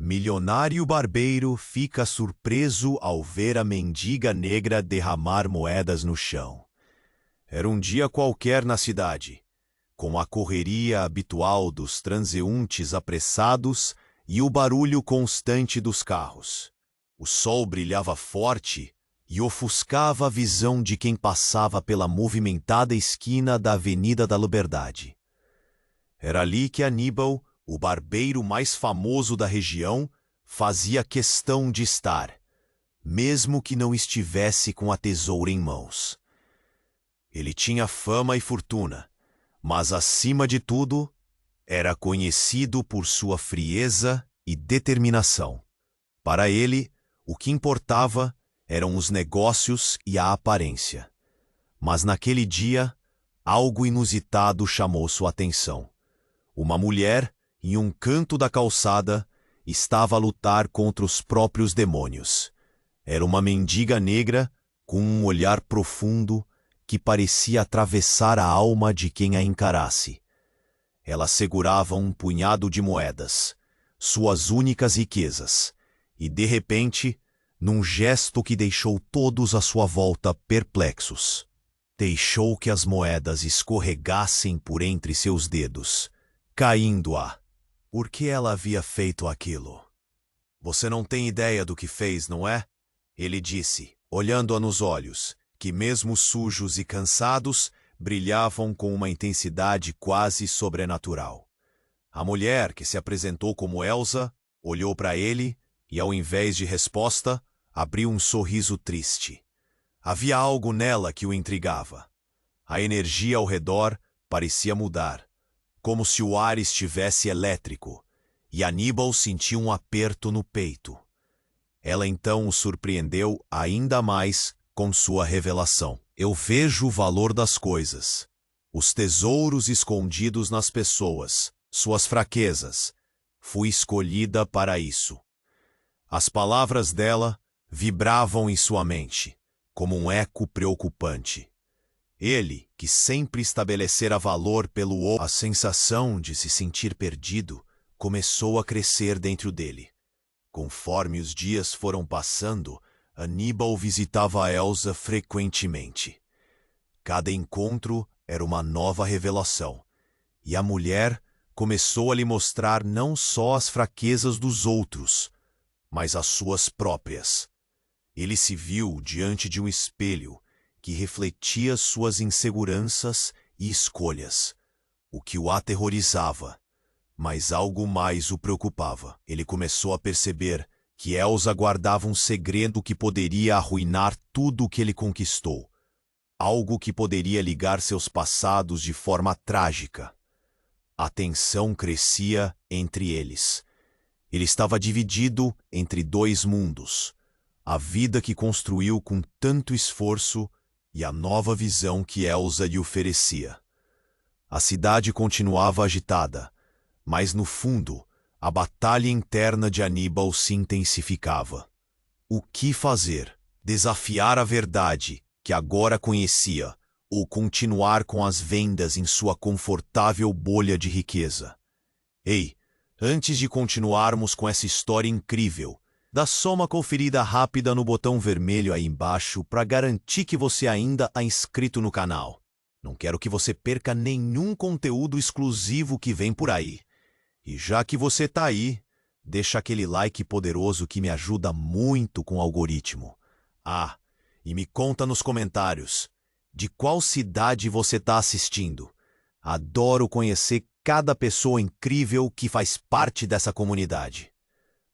Milionário barbeiro fica surpreso ao ver a mendiga negra derramar moedas no chão. Era um dia qualquer na cidade, com a correria habitual dos transeuntes apressados e o barulho constante dos carros. O sol brilhava forte e ofuscava a visão de quem passava pela movimentada esquina da Avenida da Liberdade. Era ali que Aníbal, o barbeiro mais famoso da região, fazia questão de estar, mesmo que não estivesse com a tesoura em mãos. Ele tinha fama e fortuna, mas acima de tudo, era conhecido por sua frieza e determinação. Para ele, o que importava eram os negócios e a aparência. Mas naquele dia, algo inusitado chamou sua atenção. Uma mulher, em um canto da calçada, estava a lutar contra os próprios demônios. Era uma mendiga negra com um olhar profundo que parecia atravessar a alma de quem a encarasse. Ela segurava um punhado de moedas, suas únicas riquezas, e de repente, num gesto que deixou todos à sua volta perplexos, deixou que as moedas escorregassem por entre seus dedos, caindo-a. Por que ela havia feito aquilo? Você não tem ideia do que fez, não é? Ele disse, olhando-a nos olhos, que mesmo sujos e cansados, brilhavam com uma intensidade quase sobrenatural. A mulher, que se apresentou como Elsa, olhou para ele e, ao invés de resposta, abriu um sorriso triste. Havia algo nela que o intrigava. A energia ao redor parecia mudar, como se o ar estivesse elétrico, e Aníbal sentiu um aperto no peito. Ela então o surpreendeu ainda mais com sua revelação. Eu vejo o valor das coisas, os tesouros escondidos nas pessoas, suas fraquezas. Fui escolhida para isso. As palavras dela vibravam em sua mente, como um eco preocupante. Ele, que sempre estabelecera valor pelo outro, a sensação de se sentir perdido começou a crescer dentro dele. Conforme os dias foram passando, Aníbal visitava a Elsa frequentemente. Cada encontro era uma nova revelação, e a mulher começou a lhe mostrar não só as fraquezas dos outros, mas as suas próprias. Ele se viu diante de um espelho que refletia suas inseguranças e escolhas, o que o aterrorizava, mas algo mais o preocupava. Ele começou a perceber que Elsa guardava um segredo que poderia arruinar tudo o que ele conquistou, algo que poderia ligar seus passados de forma trágica. A tensão crescia entre eles. Ele estava dividido entre dois mundos, a vida que construiu com tanto esforço e a nova visão que Elsa lhe oferecia. A cidade continuava agitada, mas no fundo, a batalha interna de Aníbal se intensificava. O que fazer? Desafiar a verdade, que agora conhecia, ou continuar com as vendas em sua confortável bolha de riqueza? Ei, antes de continuarmos com essa história incrível, dá só uma conferida rápida no botão vermelho aí embaixo para garantir que você ainda é inscrito no canal. Não quero que você perca nenhum conteúdo exclusivo que vem por aí. E já que você tá aí, deixa aquele like poderoso que me ajuda muito com o algoritmo. Ah, e me conta nos comentários, de qual cidade você tá assistindo? Adoro conhecer cada pessoa incrível que faz parte dessa comunidade.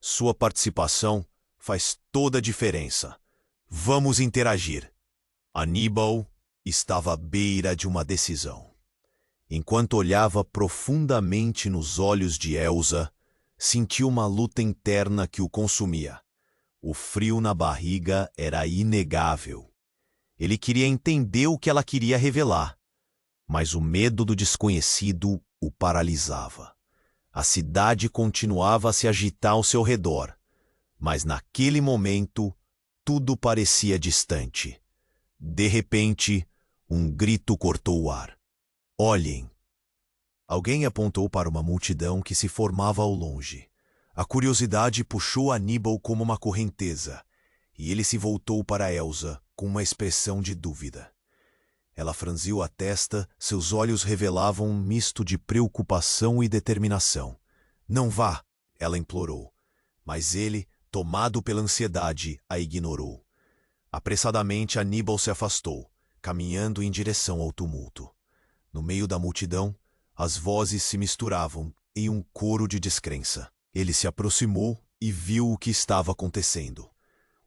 Sua participação faz toda a diferença. Vamos interagir. Aníbal estava à beira de uma decisão. Enquanto olhava profundamente nos olhos de Elsa, sentiu uma luta interna que o consumia. O frio na barriga era inegável. Ele queria entender o que ela queria revelar, mas o medo do desconhecido o paralisava. A cidade continuava a se agitar ao seu redor, mas naquele momento tudo parecia distante. De repente, um grito cortou o ar. Olhem! Alguém apontou para uma multidão que se formava ao longe. A curiosidade puxou Aníbal como uma correnteza, e ele se voltou para Elsa com uma expressão de dúvida. Ela franziu a testa, seus olhos revelavam um misto de preocupação e determinação. Não vá, ela implorou, mas ele, tomado pela ansiedade, a ignorou. Apressadamente, Aníbal se afastou, caminhando em direção ao tumulto. No meio da multidão, as vozes se misturavam em um coro de descrença. Ele se aproximou e viu o que estava acontecendo.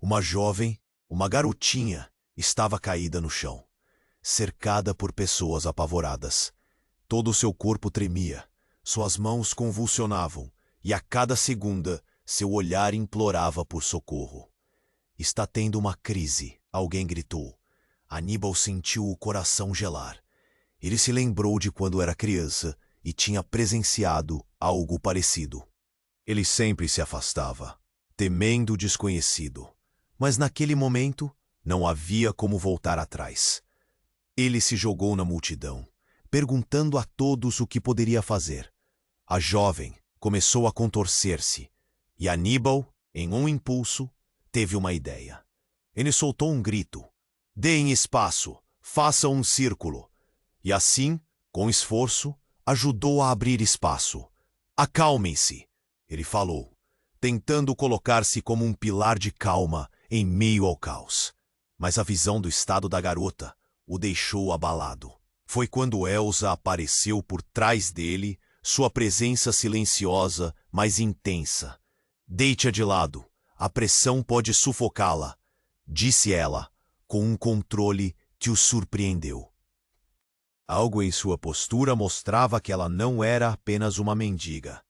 Uma jovem, uma garotinha, estava caída no chão, cercada por pessoas apavoradas. Todo o seu corpo tremia, suas mãos convulsionavam, e a cada segunda seu olhar implorava por socorro. Está tendo uma crise, alguém gritou. Aníbal sentiu o coração gelar. Ele se lembrou de quando era criança e tinha presenciado algo parecido. Ele sempre se afastava, temendo o desconhecido. Mas naquele momento, não havia como voltar atrás. Ele se jogou na multidão, perguntando a todos o que poderia fazer. A jovem começou a contorcer-se, e Aníbal, em um impulso, teve uma ideia. Ele soltou um grito. Deem espaço, façam um círculo. E assim, com esforço, ajudou a abrir espaço. Acalmem-se, ele falou, tentando colocar-se como um pilar de calma em meio ao caos. Mas a visão do estado da garota o deixou abalado. Foi quando Elsa apareceu por trás dele, sua presença silenciosa, mas intensa. Deite-a de lado, a pressão pode sufocá-la, disse ela, com um controle que o surpreendeu. Algo em sua postura mostrava que ela não era apenas uma mendiga.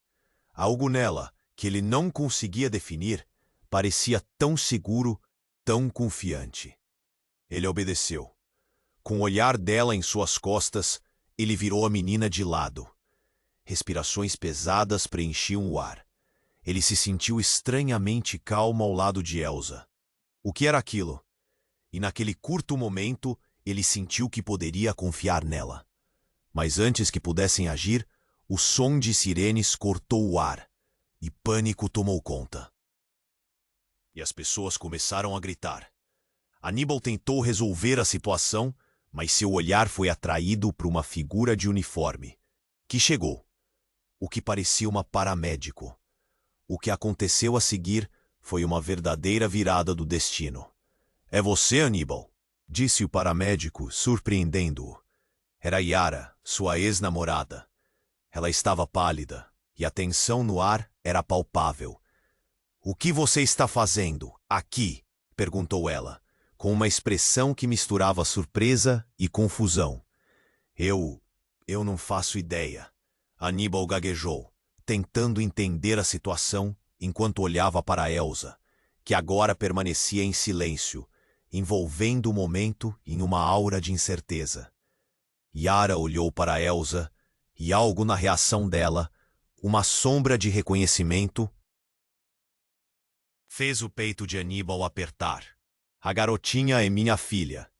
Algo nela, que ele não conseguia definir, parecia tão seguro, tão confiante. Ele obedeceu. Com o olhar dela em suas costas, ele virou a menina de lado. Respirações pesadas preenchiam o ar. Ele se sentiu estranhamente calmo ao lado de Elsa. O que era aquilo? E naquele curto momento, ele sentiu que poderia confiar nela. Mas antes que pudessem agir, o som de sirenes cortou o ar, e pânico tomou conta. E as pessoas começaram a gritar. Aníbal tentou resolver a situação, mas seu olhar foi atraído por uma figura de uniforme, que chegou. O que parecia uma paramédico. O que aconteceu a seguir foi uma verdadeira virada do destino. É você, Aníbal? Disse o paramédico, surpreendendo-o. Era Yara, sua ex-namorada. Ela estava pálida, e a tensão no ar era palpável. O que você está fazendo aqui? Perguntou ela, com uma expressão que misturava surpresa e confusão. Eu não faço ideia. Aníbal gaguejou, tentando entender a situação enquanto olhava para Elsa, que agora permanecia em silêncio, envolvendo o momento em uma aura de incerteza. Yara olhou para Elsa e algo na reação dela, uma sombra de reconhecimento, fez o peito de Aníbal apertar. A garotinha é minha filha,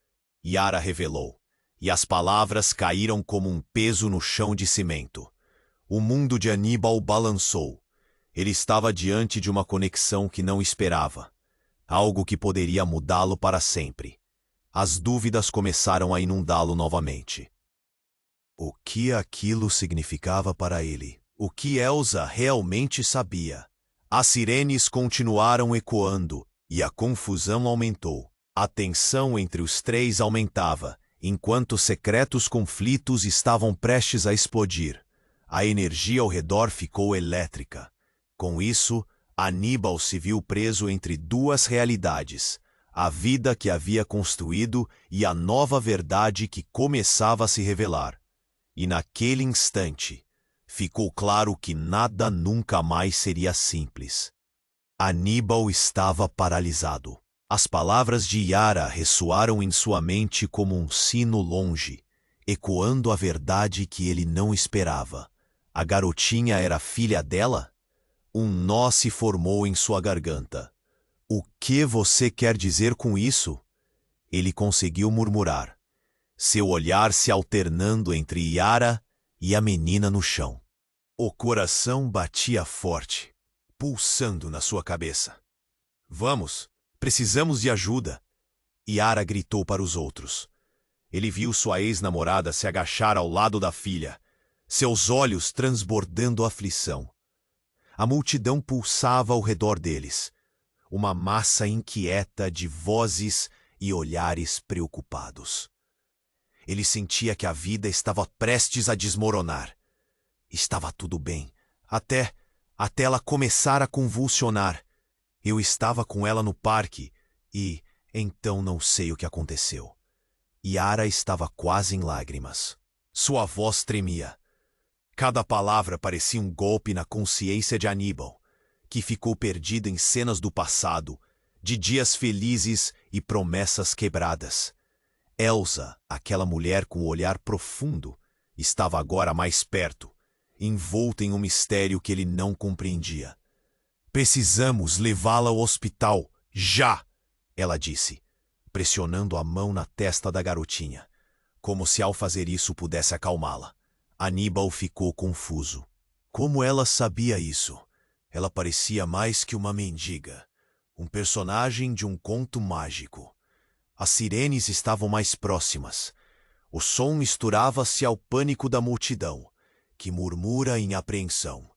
Yara revelou, e as palavras caíram como um peso no chão de cimento. O mundo de Aníbal balançou. Ele estava diante de uma conexão que não esperava. Algo que poderia mudá-lo para sempre. As dúvidas começaram a inundá-lo novamente. O que aquilo significava para ele? O que Elsa realmente sabia? As sirenes continuaram ecoando e a confusão aumentou. A tensão entre os três aumentava, enquanto secretos conflitos estavam prestes a explodir. A energia ao redor ficou elétrica. Com isso, Aníbal se viu preso entre duas realidades, a vida que havia construído e a nova verdade que começava a se revelar. E naquele instante, ficou claro que nada nunca mais seria simples. Aníbal estava paralisado. As palavras de Yara ressoaram em sua mente como um sino longe, ecoando a verdade que ele não esperava. A garotinha era filha dela? Um nó se formou em sua garganta. O que você quer dizer com isso? Ele conseguiu murmurar, seu olhar se alternando entre Yara e a menina no chão. O coração batia forte. pulsando na sua cabeça. Vamos, precisamos de ajuda. Yara gritou para os outros. Ele viu sua ex-namorada se agachar ao lado da filha, seus olhos transbordando aflição. A multidão pulsava ao redor deles, uma massa inquieta de vozes e olhares preocupados. Ele sentia que a vida estava prestes a desmoronar. Estava tudo bem, até ela começar a convulsionar. Eu estava com ela no parque e, então, não sei o que aconteceu. Yara estava quase em lágrimas. Sua voz tremia. Cada palavra parecia um golpe na consciência de Aníbal, que ficou perdido em cenas do passado, de dias felizes e promessas quebradas. Elsa, aquela mulher com o olhar profundo, estava agora mais perto, envolta em um mistério que ele não compreendia. Precisamos levá-la ao hospital, já! Ela disse, pressionando a mão na testa da garotinha, como se ao fazer isso pudesse acalmá-la. Aníbal ficou confuso. Como ela sabia isso? Ela parecia mais que uma mendiga, um personagem de um conto mágico. As sirenes estavam mais próximas. O som misturava-se ao pânico da multidão, que murmura em apreensão.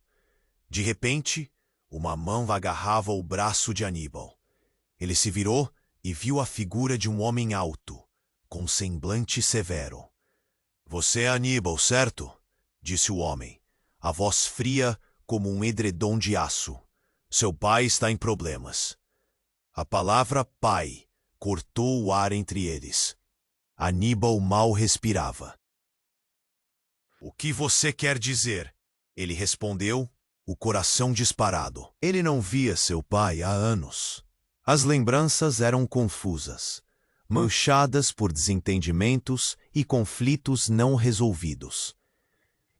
De repente, uma mão agarrava o braço de Aníbal. Ele se virou e viu a figura de um homem alto, com semblante severo. Você é Aníbal, certo? Disse o homem, a voz fria como um edredom de aço. Seu pai está em problemas. A palavra pai cortou o ar entre eles. Aníbal mal respirava. O que você quer dizer? Ele respondeu, o coração disparado. Ele não via seu pai há anos. As lembranças eram confusas, manchadas por desentendimentos e conflitos não resolvidos.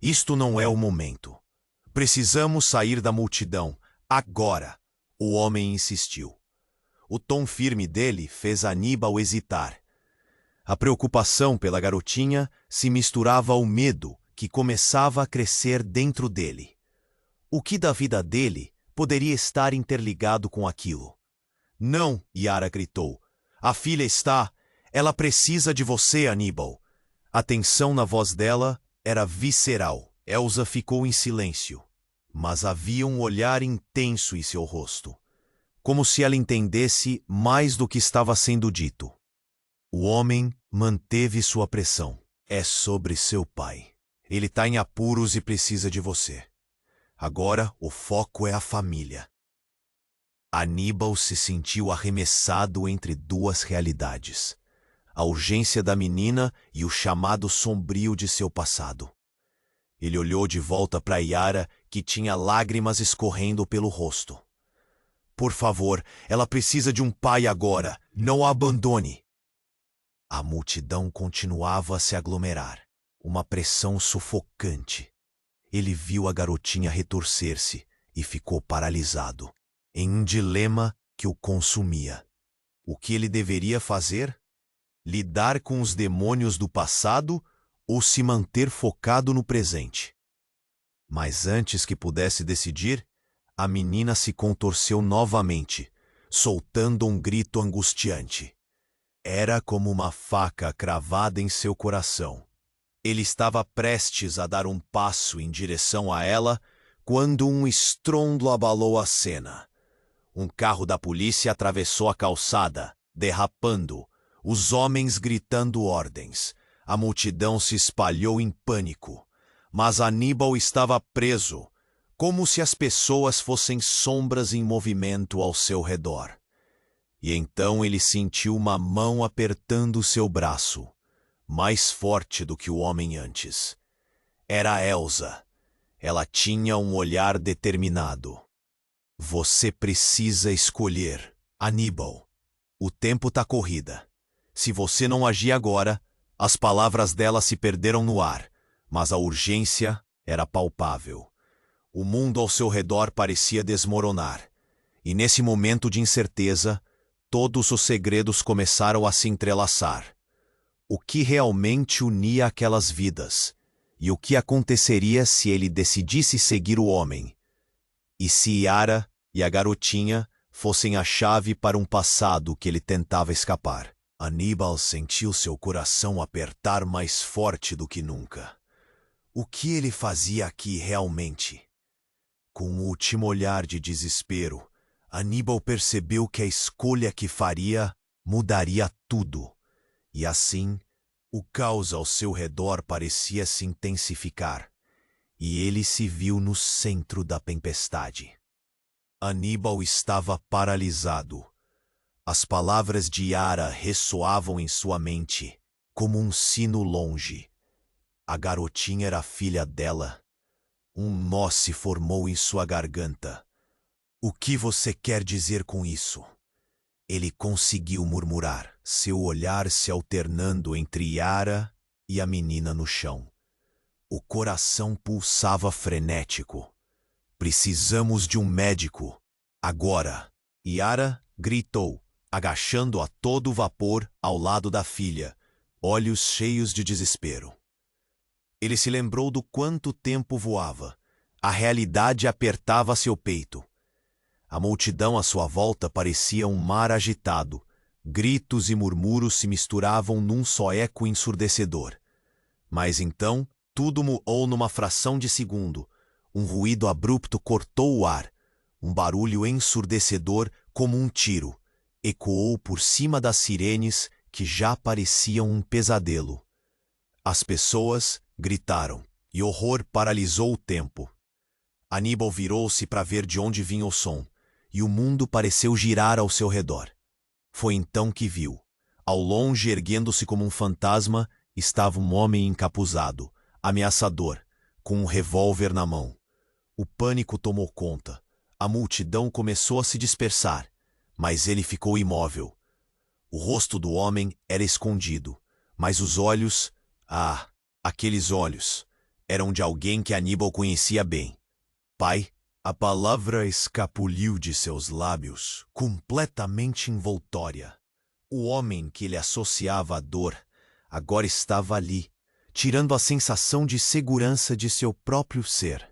Isto não é o momento. Precisamos sair da multidão, agora, o homem insistiu. O tom firme dele fez Aníbal hesitar. A preocupação pela garotinha se misturava ao medo que começava a crescer dentro dele. O que da vida dele poderia estar interligado com aquilo? Não, Yara gritou. A filha está... Ela precisa de você, Aníbal. A tensão na voz dela era visceral. Elsa ficou em silêncio, mas havia um olhar intenso em seu rosto, como se ela entendesse mais do que estava sendo dito. O homem manteve sua pressão. É sobre seu pai. Ele está em apuros e precisa de você. Agora o foco é a família. Aníbal se sentiu arremessado entre duas realidades: a urgência da menina e o chamado sombrio de seu passado. Ele olhou de volta para Yara, que tinha lágrimas escorrendo pelo rosto. Por favor, ela precisa de um pai agora. Não a abandone. A multidão continuava a se aglomerar, uma pressão sufocante. Ele viu a garotinha retorcer-se e ficou paralisado, em um dilema que o consumia. O que ele deveria fazer? Lidar com os demônios do passado ou se manter focado no presente? Mas antes que pudesse decidir, a menina se contorceu novamente, soltando um grito angustiante. Era como uma faca cravada em seu coração. Ele estava prestes a dar um passo em direção a ela quando um estrondo abalou a cena. Um carro da polícia atravessou a calçada, derrapando, os homens gritando ordens. A multidão se espalhou em pânico, mas Aníbal estava preso, como se as pessoas fossem sombras em movimento ao seu redor. E então ele sentiu uma mão apertando seu braço, mais forte do que o homem antes. Era Elsa. Ela tinha um olhar determinado. Você precisa escolher, Aníbal. O tempo tá corrida. Se você não agir agora, as palavras dela se perderam no ar, mas a urgência era palpável. O mundo ao seu redor parecia desmoronar, e nesse momento de incerteza, todos os segredos começaram a se entrelaçar. O que realmente unia aquelas vidas? E o que aconteceria se ele decidisse seguir o homem? E se Yara e a garotinha fossem a chave para um passado que ele tentava escapar? Aníbal sentiu seu coração apertar mais forte do que nunca. O que ele fazia aqui realmente? Com o último olhar de desespero, Aníbal percebeu que a escolha que faria mudaria tudo. E assim, o caos ao seu redor parecia se intensificar, e ele se viu no centro da tempestade. Aníbal estava paralisado. As palavras de Yara ressoavam em sua mente, como um sino longe. A garotinha era filha dela. Um nó se formou em sua garganta. O que você quer dizer com isso? Ele conseguiu murmurar, seu olhar se alternando entre Yara e a menina no chão. O coração pulsava frenético. Precisamos de um médico. Agora! Yara gritou, agachando a todo vapor ao lado da filha, olhos cheios de desespero. Ele se lembrou do quanto tempo voava. A realidade apertava seu peito. A multidão à sua volta parecia um mar agitado. Gritos e murmúrios se misturavam num só eco ensurdecedor. Mas então, tudo mudou numa fração de segundo. Um ruído abrupto cortou o ar. Um barulho ensurdecedor como um tiro. Ecoou por cima das sirenes que já pareciam um pesadelo. As pessoas gritaram, e horror paralisou o tempo. Aníbal virou-se para ver de onde vinha o som, e o mundo pareceu girar ao seu redor. Foi então que viu. Ao longe, erguendo-se como um fantasma, estava um homem encapuzado, ameaçador, com um revólver na mão. O pânico tomou conta. A multidão começou a se dispersar, mas ele ficou imóvel. O rosto do homem era escondido, mas os olhos, aqueles olhos, eram de alguém que Aníbal conhecia bem. Pai, a palavra escapuliu de seus lábios, completamente envoltória. O homem que ele associava à dor, agora estava ali, tirando a sensação de segurança de seu próprio ser.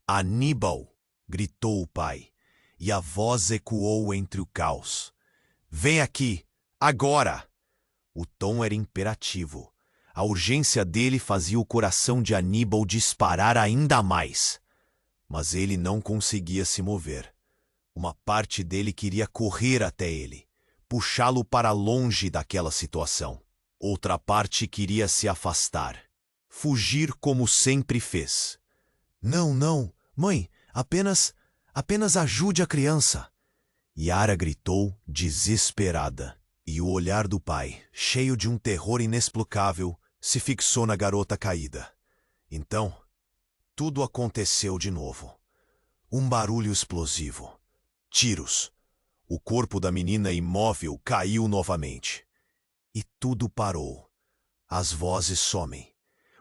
Aníbal! Gritou o pai, e a voz ecoou entre o caos. Vem aqui, agora! O tom era imperativo. A urgência dele fazia o coração de Aníbal disparar ainda mais. Mas ele não conseguia se mover. Uma parte dele queria correr até ele, puxá-lo para longe daquela situação. Outra parte queria se afastar, fugir como sempre fez. Não, não, mãe, apenas ajude a criança. Yara gritou, desesperada, e o olhar do pai, cheio de um terror inexplicável, se fixou na garota caída. Então, tudo aconteceu de novo. Um barulho explosivo. Tiros. O corpo da menina imóvel caiu novamente. E tudo parou. As vozes somem.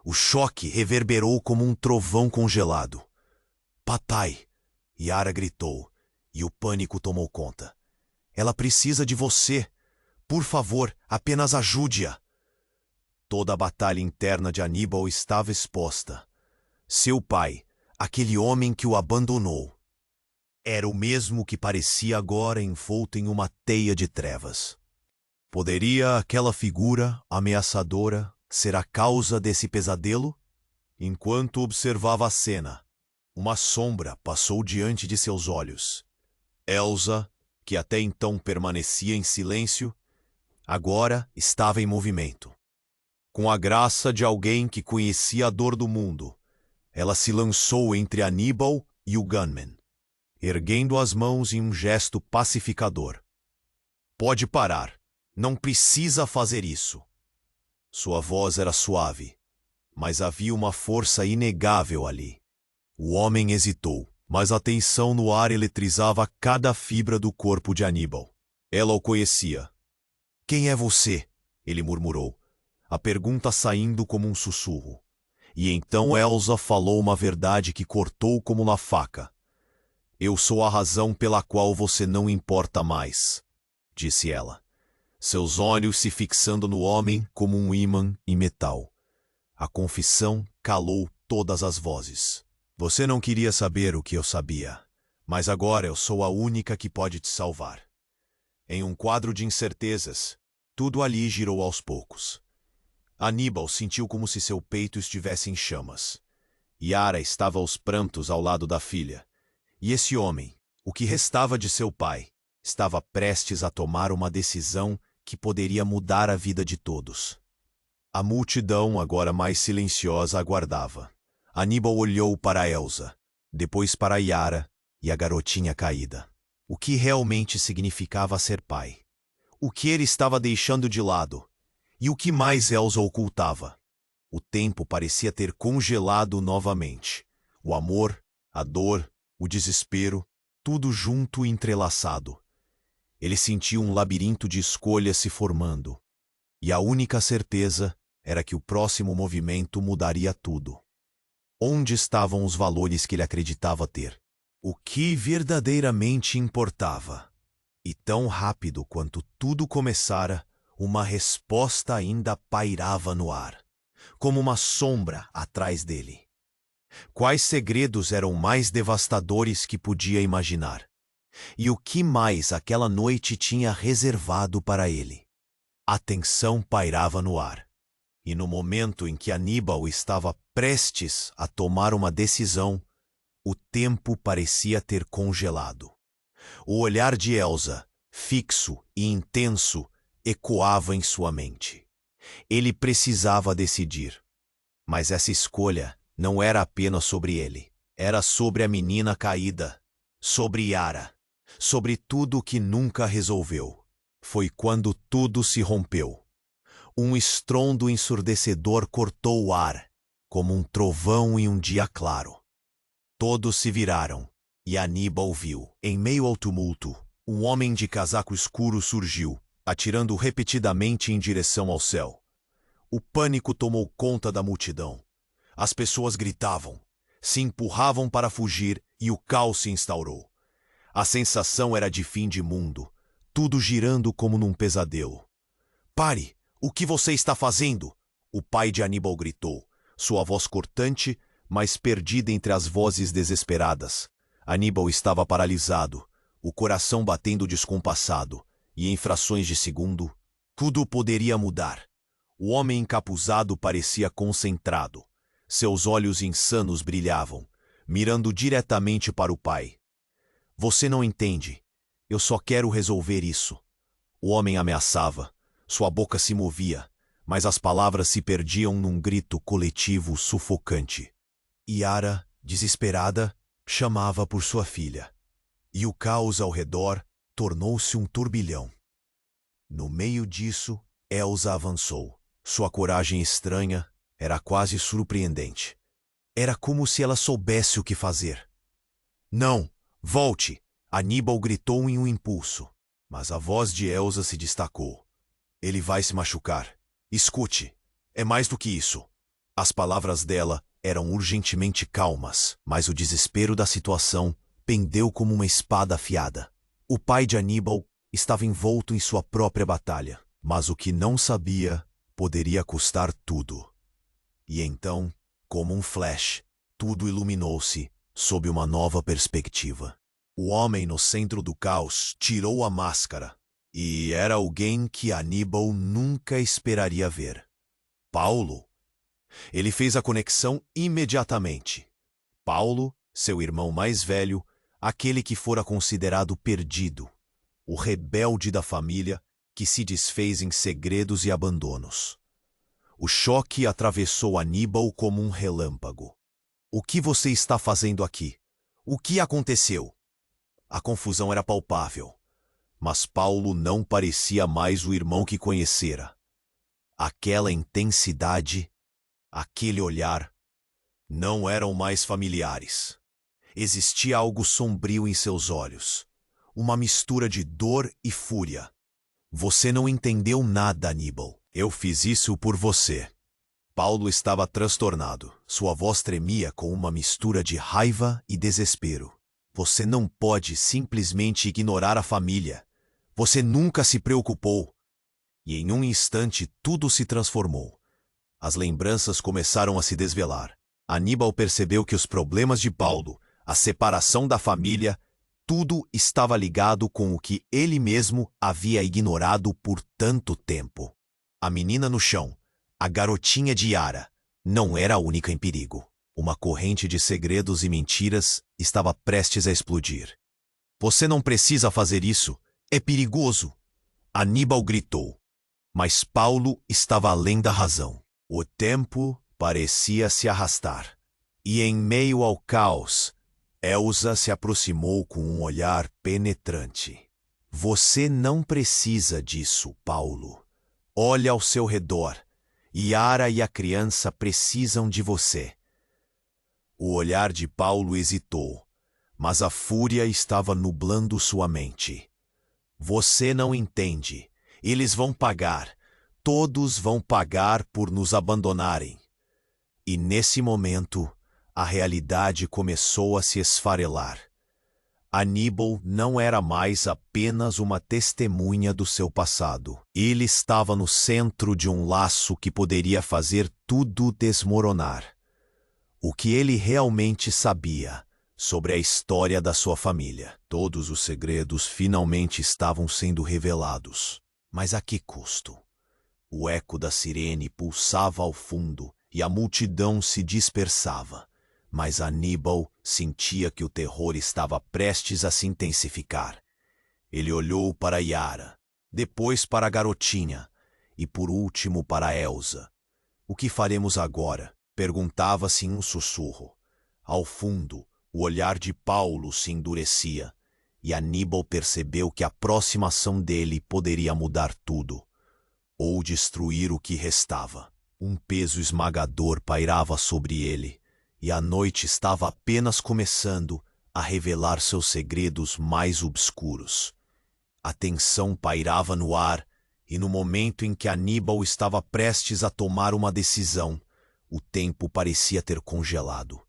O choque reverberou como um trovão congelado. Patai! Yara gritou, e o pânico tomou conta. Ela precisa de você. Por favor, apenas ajude-a. Toda a batalha interna de Aníbal estava exposta. Seu pai, aquele homem que o abandonou, era o mesmo que parecia agora envolto em uma teia de trevas. Poderia aquela figura ameaçadora ser a causa desse pesadelo? Enquanto observava a cena, uma sombra passou diante de seus olhos. Elsa, que até então permanecia em silêncio, agora estava em movimento. Com a graça de alguém que conhecia a dor do mundo, ela se lançou entre Aníbal e o gunman, erguendo as mãos em um gesto pacificador. Pode parar. Não precisa fazer isso. Sua voz era suave, mas havia uma força inegável ali. O homem hesitou, mas a tensão no ar eletrizava cada fibra do corpo de Aníbal. Ela o conhecia. Quem é você? Ele murmurou, a pergunta saindo como um sussurro. E então Elsa falou uma verdade que cortou como uma faca. Eu sou a razão pela qual você não importa mais, disse ela, seus olhos se fixando no homem como um ímã em metal. A confissão calou todas as vozes. Você não queria saber o que eu sabia. Mas agora eu sou a única que pode te salvar. Em um quadro de incertezas, tudo ali girou aos poucos. Aníbal sentiu como se seu peito estivesse em chamas. Yara estava aos prantos ao lado da filha. E esse homem, o que restava de seu pai, estava prestes a tomar uma decisão que poderia mudar a vida de todos. A multidão, agora mais silenciosa, aguardava. Aníbal olhou para Elsa, depois para Yara e a garotinha caída. O que realmente significava ser pai? O que ele estava deixando de lado? E o que mais Elsa ocultava? O tempo parecia ter congelado novamente. O amor, a dor, o desespero, tudo junto e entrelaçado. Ele sentia um labirinto de escolhas se formando. E a única certeza era que o próximo movimento mudaria tudo. Onde estavam os valores que ele acreditava ter? O que verdadeiramente importava? E tão rápido quanto tudo começara, uma resposta ainda pairava no ar, como uma sombra atrás dele. Quais segredos eram mais devastadores que podia imaginar? E o que mais aquela noite tinha reservado para ele? A tensão pairava no ar. E no momento em que Aníbal estava prestes a tomar uma decisão, o tempo parecia ter congelado. O olhar de Elsa, fixo e intenso, ecoava em sua mente. Ele precisava decidir. Mas essa escolha não era apenas sobre ele. Era sobre a menina caída, sobre Yara, sobre tudo o que nunca resolveu. Foi quando tudo se rompeu. Um estrondo ensurdecedor cortou o ar, como um trovão em um dia claro. Todos se viraram, e Aníbal viu. Em meio ao tumulto, um homem de casaco escuro surgiu, atirando repetidamente em direção ao céu. O pânico tomou conta da multidão. As pessoas gritavam, se empurravam para fugir e o caos se instaurou. A sensação era de fim de mundo, tudo girando como num pesadelo. "Pare! O que você está fazendo?" O pai de Aníbal gritou, sua voz cortante, mas perdida entre as vozes desesperadas. Aníbal estava paralisado, o coração batendo descompassado, e em frações de segundo, tudo poderia mudar. O homem encapuzado parecia concentrado. Seus olhos insanos brilhavam, mirando diretamente para o pai. "Você não entende. Eu só quero resolver isso." O homem ameaçava. Sua boca se movia, mas as palavras se perdiam num grito coletivo sufocante. Yara, desesperada, chamava por sua filha. E o caos ao redor tornou-se um turbilhão. No meio disso, Elsa avançou. Sua coragem estranha era quase surpreendente. Era como se ela soubesse o que fazer. "Não, volte!" Aníbal gritou em um impulso, mas a voz de Elsa se destacou. "Ele vai se machucar. Escute, é mais do que isso." As palavras dela eram urgentemente calmas, mas o desespero da situação pendeu como uma espada afiada. O pai de Aníbal estava envolto em sua própria batalha, mas o que não sabia poderia custar tudo. E então, como um flash, tudo iluminou-se sob uma nova perspectiva. O homem no centro do caos tirou a máscara, e era alguém que Aníbal nunca esperaria ver. Paulo. Ele fez a conexão imediatamente. Paulo, seu irmão mais velho, aquele que fora considerado perdido, o rebelde da família que se desfez em segredos e abandonos. O choque atravessou Aníbal como um relâmpago. "O que você está fazendo aqui? O que aconteceu?" A confusão era palpável, mas Paulo não parecia mais o irmão que conhecera. Aquela intensidade, aquele olhar, não eram mais familiares. Existia algo sombrio em seus olhos, uma mistura de dor e fúria. "Você não entendeu nada, Aníbal. Eu fiz isso por você." Paulo estava transtornado. Sua voz tremia com uma mistura de raiva e desespero. "Você não pode simplesmente ignorar a família. Você nunca se preocupou." E em um instante tudo se transformou. As lembranças começaram a se desvelar. Aníbal percebeu que os problemas de Paulo, a separação da família, tudo estava ligado com o que ele mesmo havia ignorado por tanto tempo. A menina no chão, a garotinha de Yara, não era a única em perigo. Uma corrente de segredos e mentiras estava prestes a explodir. Você não precisa fazer isso. É perigoso. Aníbal gritou. Mas Paulo estava além da razão. O tempo parecia se arrastar. E em meio ao caos, Elsa se aproximou com um olhar penetrante. Você não precisa disso, Paulo. Olha ao seu redor. Yara e a criança precisam de você. O olhar de Paulo hesitou, mas a fúria estava nublando sua mente. Você não entende. Eles vão pagar. Todos vão pagar por nos abandonarem. E nesse momento, a realidade começou a se esfarelar. Aníbal não era mais apenas uma testemunha do seu passado. Ele estava no centro de um laço que poderia fazer tudo desmoronar. O que ele realmente sabia sobre a história da sua família. Todos os segredos finalmente estavam sendo revelados. Mas a que custo? O eco da sirene pulsava ao fundo e a multidão se dispersava. Mas Aníbal sentia que o terror estava prestes a se intensificar. Ele olhou para Yara, depois para a garotinha e por último para Elsa. O que faremos agora? Perguntava-se em um sussurro. Ao fundo, o olhar de Paulo se endurecia, e Aníbal percebeu que a próxima ação dele poderia mudar tudo, ou destruir o que restava. Um peso esmagador pairava sobre ele, e a noite estava apenas começando a revelar seus segredos mais obscuros. A tensão pairava no ar, e no momento em que Aníbal estava prestes a tomar uma decisão, o tempo parecia ter congelado.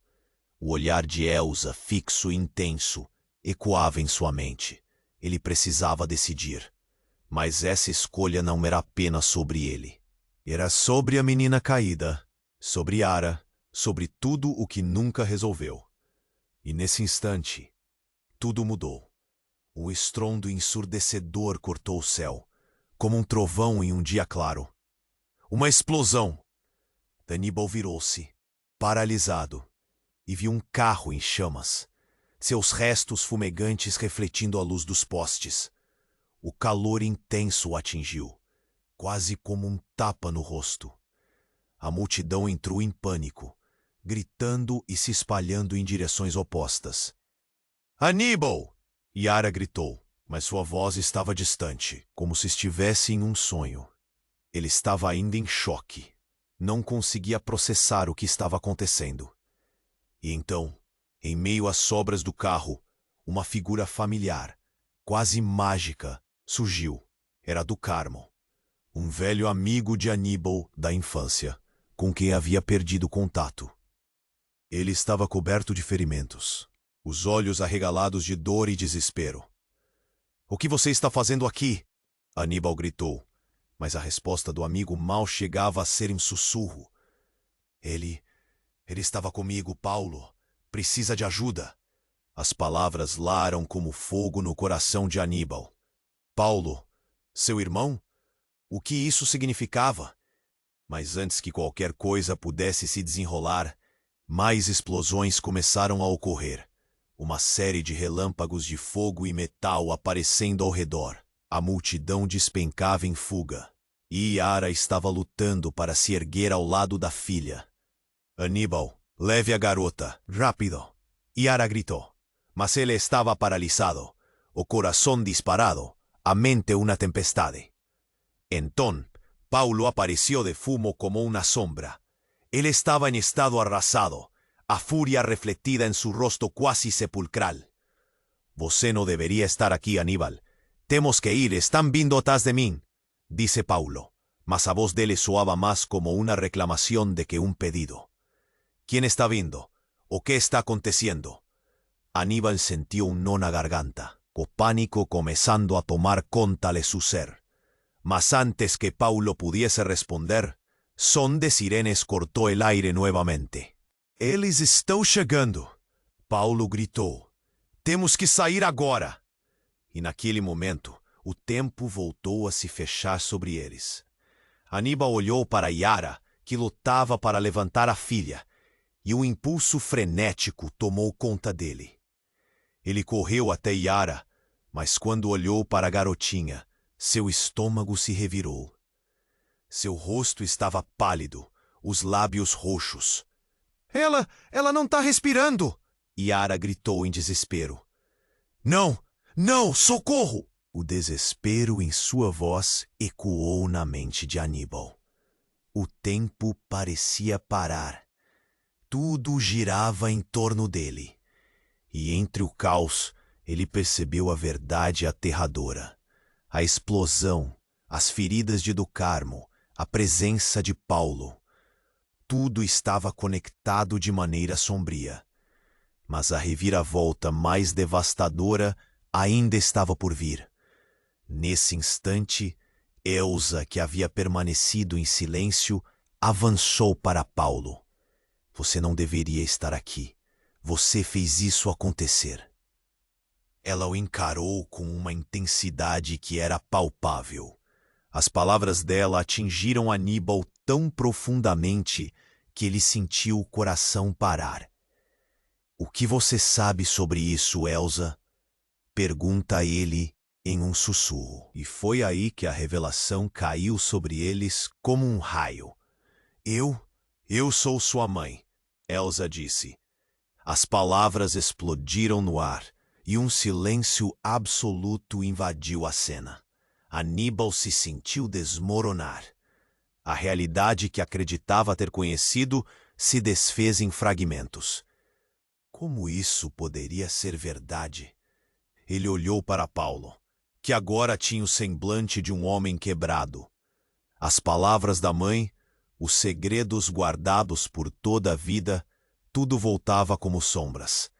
O olhar de Elsa, fixo e intenso, ecoava em sua mente. Ele precisava decidir. Mas essa escolha não era apenas sobre ele. Era sobre a menina caída, sobre Yara, sobre tudo o que nunca resolveu. E nesse instante, tudo mudou. Um estrondo ensurdecedor cortou o céu, como um trovão em um dia claro. Uma explosão! Aníbal virou-se, paralisado, e viu um carro em chamas, seus restos fumegantes refletindo a luz dos postes. O calor intenso o atingiu, quase como um tapa no rosto. A multidão entrou em pânico, gritando e se espalhando em direções opostas. Aníbal! Yara gritou, mas sua voz estava distante, como se estivesse em um sonho. Ele estava ainda em choque. Não conseguia processar o que estava acontecendo. E então, em meio às sobras do carro, uma figura familiar, quase mágica, surgiu. Era do Carmo, um velho amigo de Aníbal da infância, com quem havia perdido contato. Ele estava coberto de ferimentos, os olhos arregalados de dor e desespero. "O que você está fazendo aqui?" Aníbal gritou, mas a resposta do amigo mal chegava a ser um sussurro. Ele estava comigo, Paulo. Precisa de ajuda." As palavras laram como fogo no coração de Aníbal. Paulo, seu irmão? O que isso significava? Mas antes que qualquer coisa pudesse se desenrolar, mais explosões começaram a ocorrer. Uma série de relâmpagos de fogo e metal aparecendo ao redor. A multidão despencava em fuga. E Yara estava lutando para se erguer ao lado da filha. "Aníbal, leve a garota, rápido!" Yara gritou. Mas ele estava paralisado, o coração disparado, a mente una tempestade. Então, Paulo apareció de fumo como una sombra. Él estaba en estado arrasado, a furia reflectida en su rostro quasi sepulcral. "Você no debería estar aquí, Aníbal. Temos que ir, están vindo atrás de mí", dice Paulo, mas a voz dele soaba más como una reclamación de que un pedido. "¿Quién está vindo? ¿O qué está aconteciendo?" Aníbal sintió un nó na garganta, o pánico comenzando a tomar conta de su ser. Mas antes que Paulo pudiese responder, son de sirenes cortó el aire nuevamente. "Eles estão chegando!" Paulo gritou. Temos que sair agora! E naquele momento, o tempo voltou a se fechar sobre eles. Aníbal olhou para Yara, que lutava para levantar a filha, e um impulso frenético tomou conta dele. Ele correu até Yara, mas quando olhou para a garotinha, seu estômago se revirou. Seu rosto estava pálido, os lábios roxos. Ela não está respirando! Yara gritou em desespero. Não! Não! Socorro! O desespero em sua voz ecoou na mente de Aníbal. O tempo parecia parar. Tudo girava em torno dele. E entre o caos, ele percebeu a verdade aterradora. A explosão, as feridas de do Carmo, a presença de Paulo. Tudo estava conectado de maneira sombria. Mas a reviravolta mais devastadora ainda estava por vir. Nesse instante, Elsa, que havia permanecido em silêncio, avançou para Paulo. Você não deveria estar aqui. Você fez isso acontecer. Ela o encarou com uma intensidade que era palpável. As palavras dela atingiram Aníbal tão profundamente que ele sentiu o coração parar. O que você sabe sobre isso, Elsa? Pergunta ele em um sussurro. E foi aí que a revelação caiu sobre eles como um raio. Eu sou sua mãe, Elsa disse. As palavras explodiram no ar e um silêncio absoluto invadiu a cena. Aníbal se sentiu desmoronar. A realidade que acreditava ter conhecido se desfez em fragmentos. Como isso poderia ser verdade? Ele olhou para Paulo, que agora tinha o semblante de um homem quebrado. As palavras da mãe, os segredos guardados por toda a vida, tudo voltava como sombras.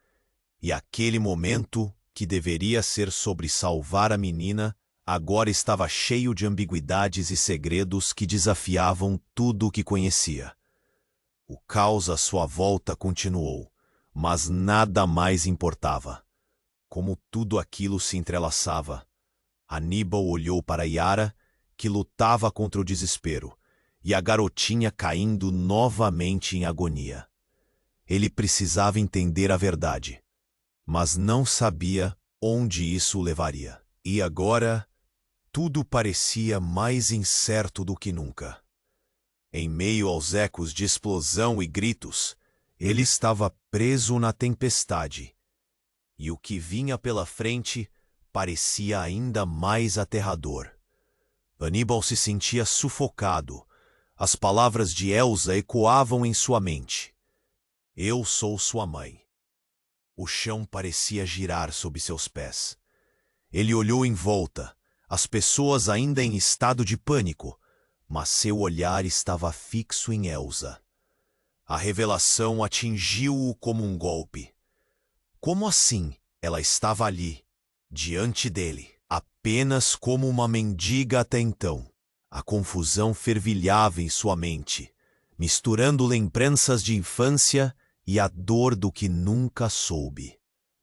E aquele momento, que deveria ser sobre salvar a menina, agora estava cheio de ambiguidades e segredos que desafiavam tudo o que conhecia. O caos à sua volta continuou, mas nada mais importava. Como tudo aquilo se entrelaçava, Aníbal olhou para Yara, que lutava contra o desespero, e a garotinha caindo novamente em agonia. Ele precisava entender a verdade, mas não sabia onde isso o levaria. E agora, tudo parecia mais incerto do que nunca. Em meio aos ecos de explosão e gritos, ele estava preso na tempestade, e o que vinha pela frente parecia ainda mais aterrador. Aníbal se sentia sufocado. As palavras de Elsa ecoavam em sua mente. Eu sou sua mãe. O chão parecia girar sob seus pés. Ele olhou em volta, as pessoas ainda em estado de pânico, mas seu olhar estava fixo em Elsa. A revelação atingiu-o como um golpe. Como assim ela estava ali, diante dele, apenas como uma mendiga até então? A confusão fervilhava em sua mente, misturando lembranças de infância e a dor do que nunca soube.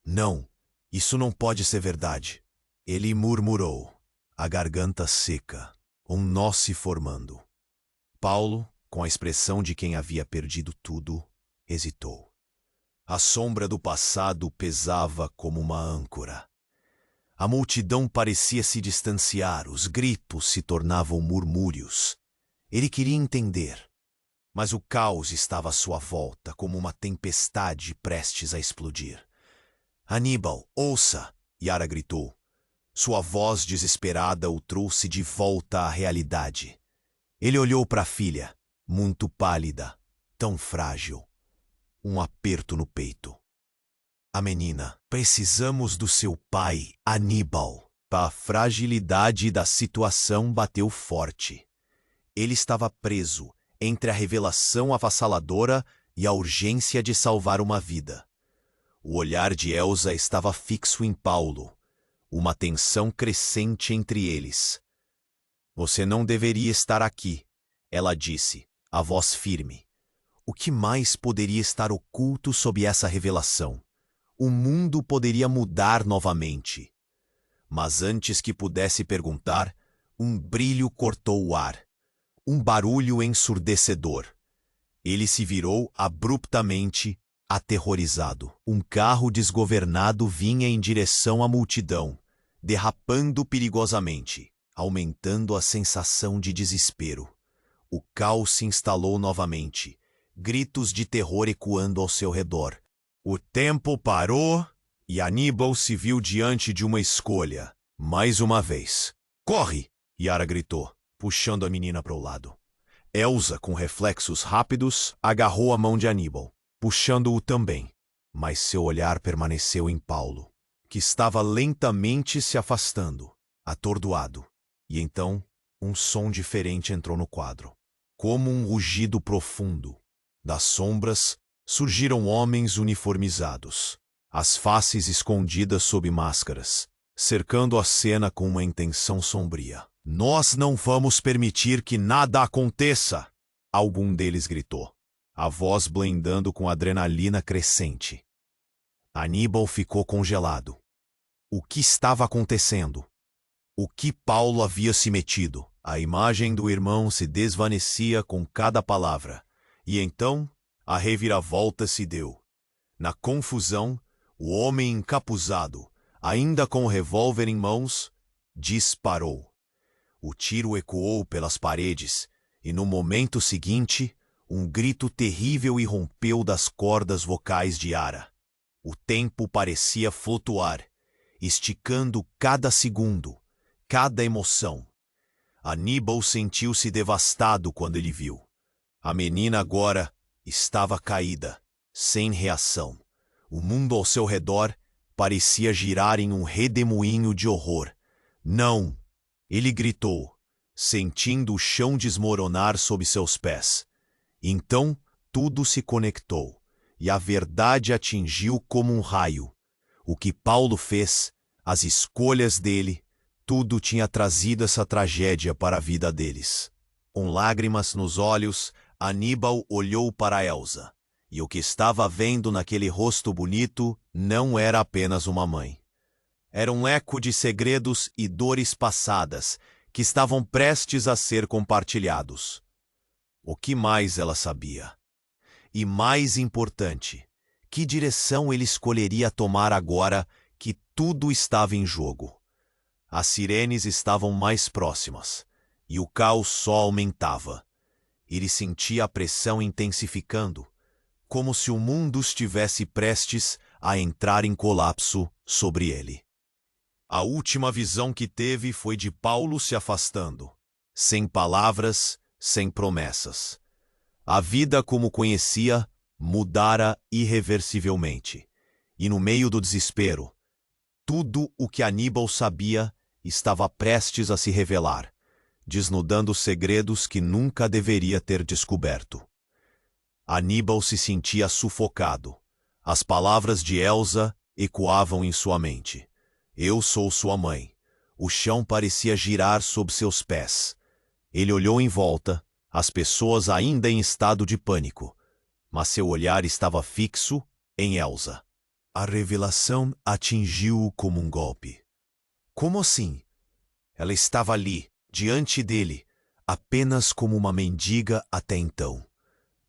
Não, isso não pode ser verdade. Ele murmurou, a garganta seca, um nó se formando. Paulo, com a expressão de quem havia perdido tudo, hesitou. A sombra do passado pesava como uma âncora. A multidão parecia se distanciar, os gritos se tornavam murmúrios. Ele queria entender, mas o caos estava à sua volta como uma tempestade prestes a explodir. Aníbal, ouça! Yara gritou. Sua voz desesperada o trouxe de volta à realidade. Ele olhou para a filha, muito pálida, tão frágil. Um aperto no peito. A menina, precisamos do seu pai, Aníbal. A fragilidade da situação bateu forte. Ele estava preso entre a revelação avassaladora e a urgência de salvar uma vida. O olhar de Elsa estava fixo em Paulo, uma tensão crescente entre eles. Você não deveria estar aqui, ela disse, a voz firme. O que mais poderia estar oculto sob essa revelação? o mundo poderia mudar novamente. Mas antes que pudesse perguntar, um brilho cortou o ar. Um barulho ensurdecedor. Ele se virou abruptamente, aterrorizado. Um carro desgovernado vinha em direção à multidão, derrapando perigosamente, aumentando a sensação de desespero. O caos se instalou novamente, gritos de terror ecoando ao seu redor. O tempo parou e Aníbal se viu diante de uma escolha. Mais uma vez. "Corre!" Yara gritou, puxando a menina para o lado. Elsa, com reflexos rápidos, agarrou a mão de Aníbal, puxando-o também. Mas seu olhar permaneceu em Paulo, que estava lentamente se afastando, atordoado. E então, um som diferente entrou no quadro. Como um rugido profundo. Das sombras, surgiram homens uniformizados, as faces escondidas sob máscaras, cercando a cena com uma intenção sombria. "Nós não vamos permitir que nada aconteça!" Algum deles gritou, a voz blendando com adrenalina crescente. Aníbal ficou congelado. O que estava acontecendo? O que Paulo havia se metido? A imagem do irmão se desvanecia com cada palavra. E então, a reviravolta se deu. Na confusão, o homem encapuzado, ainda com o revólver em mãos, disparou. O tiro ecoou pelas paredes, e no momento seguinte, um grito terrível irrompeu das cordas vocais de Yara. O tempo parecia flutuar, esticando cada segundo, cada emoção. Aníbal sentiu-se devastado quando ele viu. A menina agora estava caída, sem reação. O mundo ao seu redor parecia girar em um redemoinho de horror. "Não!" Ele gritou, sentindo o chão desmoronar sob seus pés. Então, tudo se conectou, e a verdade atingiu como um raio. O que Paulo fez, as escolhas dele, tudo tinha trazido essa tragédia para a vida deles. Com lágrimas nos olhos, Aníbal olhou para Elsa, e o que estava vendo naquele rosto bonito não era apenas uma mãe. Era um eco de segredos e dores passadas que estavam prestes a ser compartilhados. O que mais ela sabia? E mais importante, que direção ele escolheria tomar agora que tudo estava em jogo? As sirenes estavam mais próximas, e o caos só aumentava. Ele sentia a pressão intensificando, como se o mundo estivesse prestes a entrar em colapso sobre ele. A última visão que teve foi de Paulo se afastando, sem palavras, sem promessas. A vida como conhecia mudara irreversivelmente, e no meio do desespero, tudo o que Aníbal sabia estava prestes a se revelar, desnudando segredos que nunca deveria ter descoberto. Aníbal se sentia sufocado. As palavras de Elsa ecoavam em sua mente. "Eu sou sua mãe." O chão parecia girar sob seus pés. Ele olhou em volta, as pessoas ainda em estado de pânico, mas seu olhar estava fixo em Elsa. A revelação atingiu-o como um golpe. Como assim? Ela estava ali, diante dele, apenas como uma mendiga até então.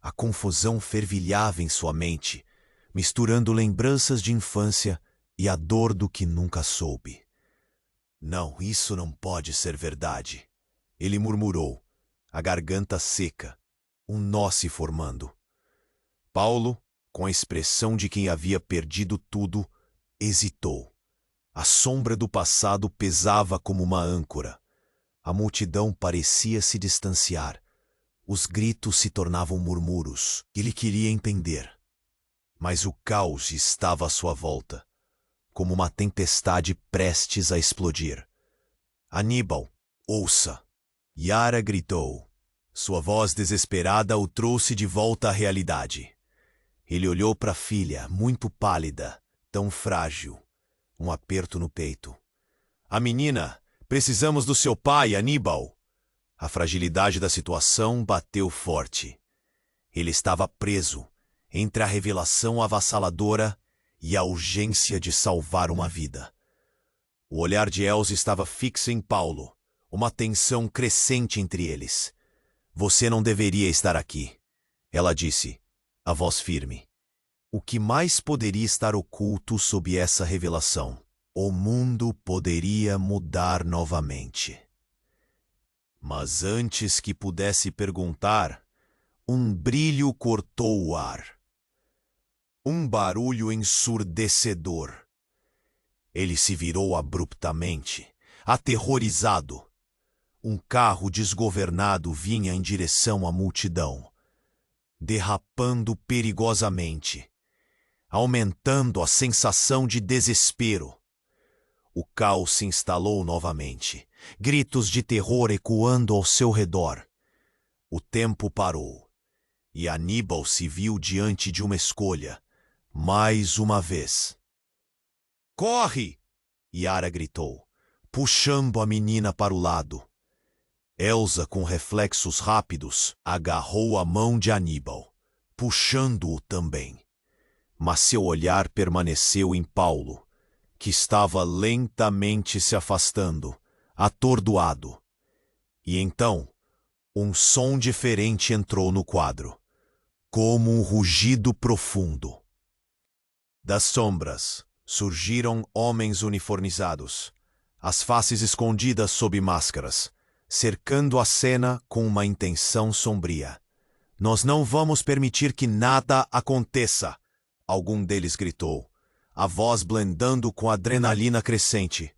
A confusão fervilhava em sua mente, misturando lembranças de infância e a dor do que nunca soube. "Não, isso não pode ser verdade." Ele murmurou, a garganta seca, um nó se formando. Paulo, com a expressão de quem havia perdido tudo, hesitou. A sombra do passado pesava como uma âncora. A multidão parecia se distanciar. Os gritos se tornavam murmúrios. Ele queria entender. Mas o caos estava à sua volta, como uma tempestade prestes a explodir. "Aníbal, ouça!" Yara gritou. Sua voz desesperada o trouxe de volta à realidade. Ele olhou para a filha, muito pálida, tão frágil. Um aperto no peito. "A menina, precisamos do seu pai, Aníbal." A fragilidade da situação bateu forte. Ele estava preso entre a revelação avassaladora e a urgência de salvar uma vida. O olhar de Elsa estava fixo em Paulo, uma tensão crescente entre eles. Você não deveria estar aqui, ela disse, a voz firme. O que mais poderia estar oculto sob essa revelação? O mundo poderia mudar novamente. Mas antes que pudesse perguntar, um brilho cortou o ar. Um barulho ensurdecedor. Ele se virou abruptamente, aterrorizado. Um carro desgovernado vinha em direção à multidão, derrapando perigosamente, aumentando a sensação de desespero. O caos se instalou novamente, gritos de terror ecoando ao seu redor. O tempo parou, e Aníbal se viu diante de uma escolha, mais uma vez. Corre! Yara gritou, puxando a menina para o lado. Elsa, com reflexos rápidos, agarrou a mão de Aníbal, puxando-o também. Mas seu olhar permaneceu em Paulo, que estava lentamente se afastando, atordoado. E então, um som diferente entrou no quadro, como um rugido profundo. Das sombras surgiram homens uniformizados, as faces escondidas sob máscaras, cercando a cena com uma intenção sombria. Nós não vamos permitir que nada aconteça, algum deles gritou, a voz blendando com a adrenalina crescente.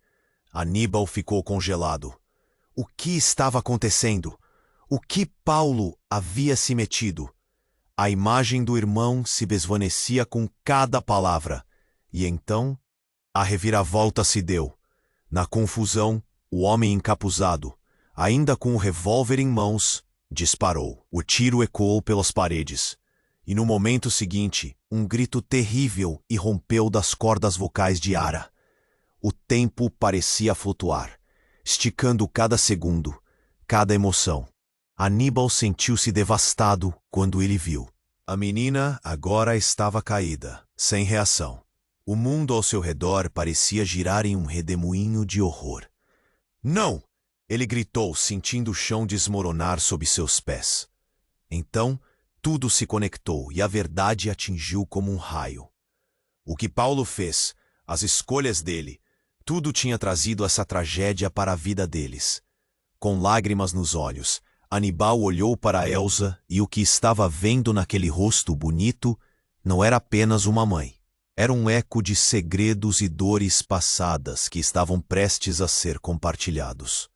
Aníbal ficou congelado. O que estava acontecendo? O que Paulo havia se metido? A imagem do irmão se desvanecia com cada palavra. E então, a reviravolta se deu. Na confusão, o homem encapuzado, ainda com o revólver em mãos, disparou. O tiro ecoou pelas paredes. E no momento seguinte, um grito terrível irrompeu das cordas vocais de Yara. O tempo parecia flutuar, esticando cada segundo, cada emoção. Aníbal sentiu-se devastado quando ele viu. A menina agora estava caída, sem reação. O mundo ao seu redor parecia girar em um redemoinho de horror. Não! Ele gritou, sentindo o chão desmoronar sob seus pés. Então, tudo se conectou e a verdade atingiu como um raio. O que Paulo fez, as escolhas dele, tudo tinha trazido essa tragédia para a vida deles. Com lágrimas nos olhos, Aníbal olhou para Elsa e o que estava vendo naquele rosto bonito não era apenas uma mãe. Era um eco de segredos e dores passadas que estavam prestes a ser compartilhados.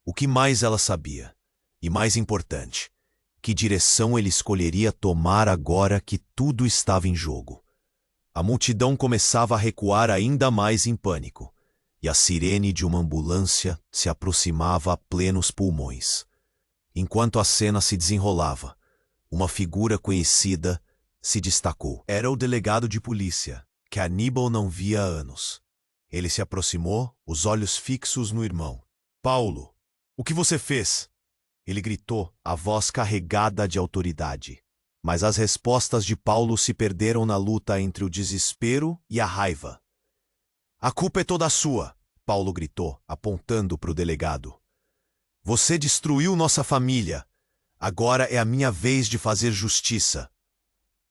O que mais ela sabia? E mais importante, que direção ele escolheria tomar agora que tudo estava em jogo? A multidão começava a recuar ainda mais em pânico, e a sirene de uma ambulância se aproximava a plenos pulmões. Enquanto a cena se desenrolava, uma figura conhecida se destacou. Era o delegado de polícia, que Aníbal não via há anos. Ele se aproximou, os olhos fixos no irmão. Paulo, o que você fez? Ele gritou, a voz carregada de autoridade. Mas as respostas de Paulo se perderam na luta entre o desespero e a raiva. A culpa é toda sua, Paulo gritou, apontando para o delegado. Você destruiu nossa família. Agora é a minha vez de fazer justiça.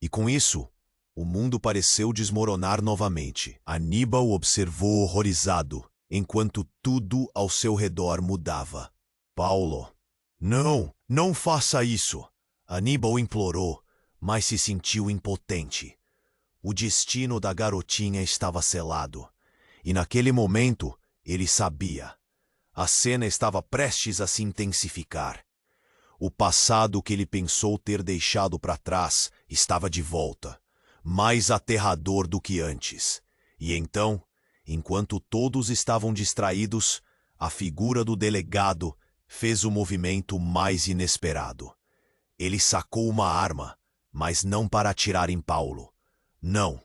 E com isso, o mundo pareceu desmoronar novamente. Aníbal observou horrorizado, enquanto tudo ao seu redor mudava. Paulo, não faça isso. Aníbal implorou, mas se sentiu impotente. O destino da garotinha estava selado. E naquele momento, ele sabia. A cena estava prestes a se intensificar. O passado que ele pensou ter deixado para trás estava de volta, mais aterrador do que antes. E então, enquanto todos estavam distraídos, a figura do delegado fez o movimento mais inesperado. Ele sacou uma arma, mas não para atirar em Paulo. Não.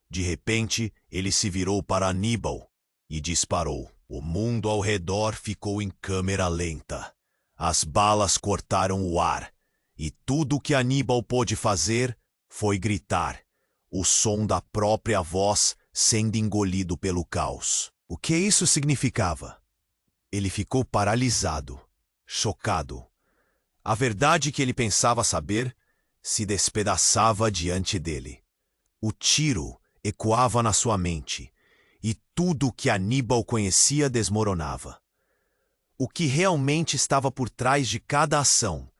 De repente, ele se virou para Aníbal e disparou. O mundo ao redor ficou em câmera lenta. As balas cortaram o ar, e tudo o que Aníbal pôde fazer foi gritar. o som da própria voz sendo engolido pelo caos. O que isso significava? Ele ficou paralisado, chocado. A verdade que ele pensava saber se despedaçava diante dele. O tiro ecoava na sua mente, e tudo que Aníbal conhecia desmoronava. O que realmente estava por trás de cada ação,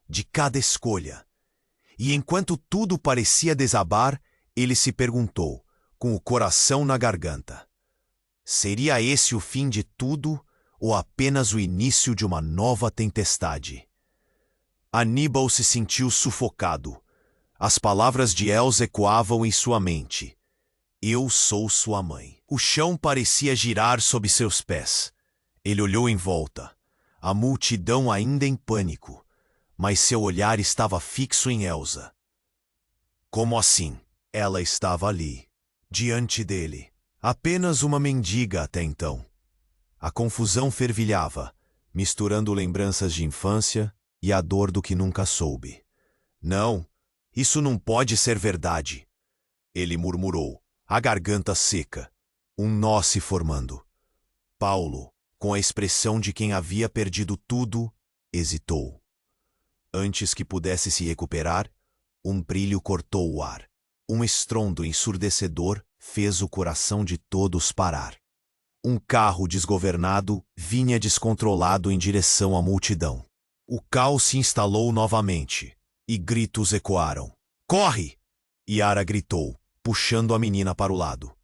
de cada escolha? E enquanto tudo parecia desabar, ele se perguntou, com o coração na garganta: seria esse o fim de tudo ou apenas o início de uma nova tempestade? Aníbal se sentiu sufocado. As palavras de Elsa ecoavam em sua mente. Eu sou sua mãe. O chão parecia girar sob seus pés. Ele olhou em volta. A multidão ainda em pânico. Mas seu olhar estava fixo em Elsa. Como assim? Ela estava ali, diante dele. Apenas uma mendiga até então. A confusão fervilhava, misturando lembranças de infância e a dor do que nunca soube. Não, isso não pode ser verdade. Ele murmurou, a garganta seca, um nó se formando. Paulo, com a expressão de quem havia perdido tudo, hesitou. Antes que pudesse se recuperar, um brilho cortou o ar. Um estrondo ensurdecedor fez o coração de todos parar. Um carro desgovernado vinha descontrolado em direção à multidão. O caos se instalou novamente, e gritos ecoaram. Corre! Yara gritou, puxando a menina para o lado.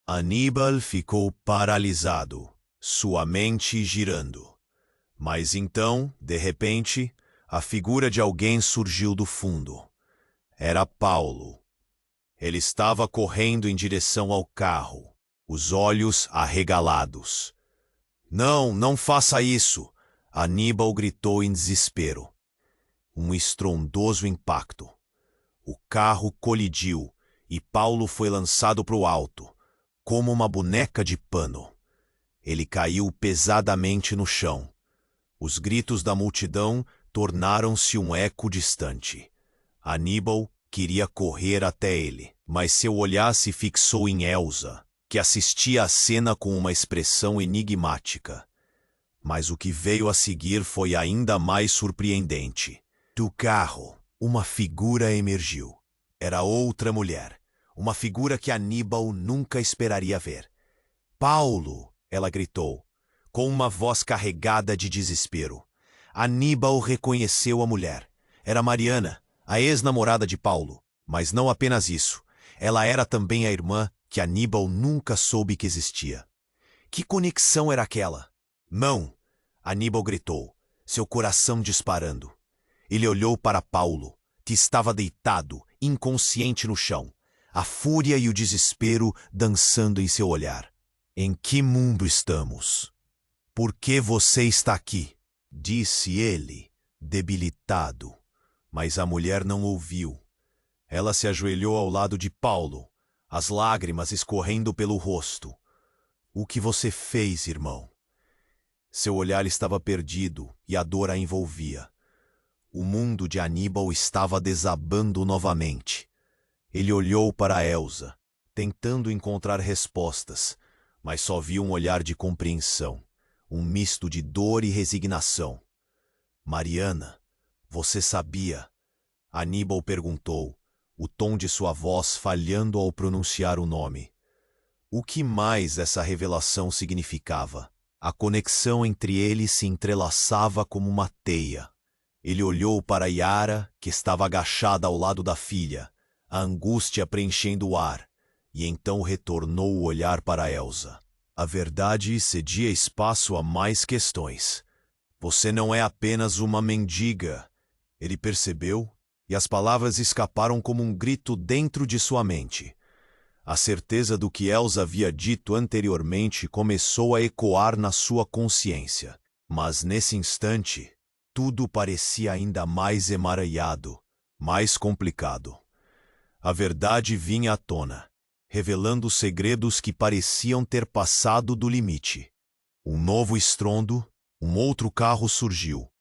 Aníbal ficou paralisado, sua mente girando. Mas então, de repente, a figura de alguém surgiu do fundo. Era Paulo. Ele estava correndo em direção ao carro, os olhos arregalados. Não, não faça isso! Aníbal gritou em desespero. Um estrondoso impacto. O carro colidiu e Paulo foi lançado para o alto, como uma boneca de pano. Ele caiu pesadamente no chão. Os gritos da multidão tornaram-se um eco distante. Aníbal queria correr até ele, mas seu olhar se fixou em Elsa, que assistia à cena com uma expressão enigmática. Mas o que veio a seguir foi ainda mais surpreendente. Do carro, uma figura emergiu. Era outra mulher, uma figura que Aníbal nunca esperaria ver. Paulo! Ela gritou, com uma voz carregada de desespero. Aníbal reconheceu a mulher. Era Mariana, a ex-namorada de Paulo. Mas não apenas isso. Ela era também a irmã que Aníbal nunca soube que existia. Que conexão era aquela? Não! Aníbal gritou, seu coração disparando. Ele olhou para Paulo, que estava deitado, inconsciente no chão, a fúria e o desespero dançando em seu olhar. Em que mundo estamos? Por que você está aqui? Disse ele, debilitado. Mas a mulher não ouviu. Ela se ajoelhou ao lado de Paulo, as lágrimas escorrendo pelo rosto. O que você fez, irmão? Seu olhar estava perdido e a dor a envolvia. O mundo de Aníbal estava desabando novamente. Ele olhou para Elsa, tentando encontrar respostas, mas só viu um olhar de compreensão, um misto de dor e resignação. Mariana, você sabia? Aníbal perguntou, o tom de sua voz falhando ao pronunciar o nome. O que mais essa revelação significava? A conexão entre eles se entrelaçava como uma teia. Ele olhou para Yara, que estava agachada ao lado da filha, a angústia preenchendo o ar, e então retornou o olhar para Elsa. A verdade cedia espaço a mais questões. Você não é apenas uma mendiga. Ele percebeu, e as palavras escaparam como um grito dentro de sua mente. A certeza do que Elsa havia dito anteriormente começou a ecoar na sua consciência. Mas nesse instante, tudo parecia ainda mais emaranhado, mais complicado. A verdade vinha à tona, revelando segredos que pareciam ter passado do limite. Um novo estrondo, um outro carro surgiu,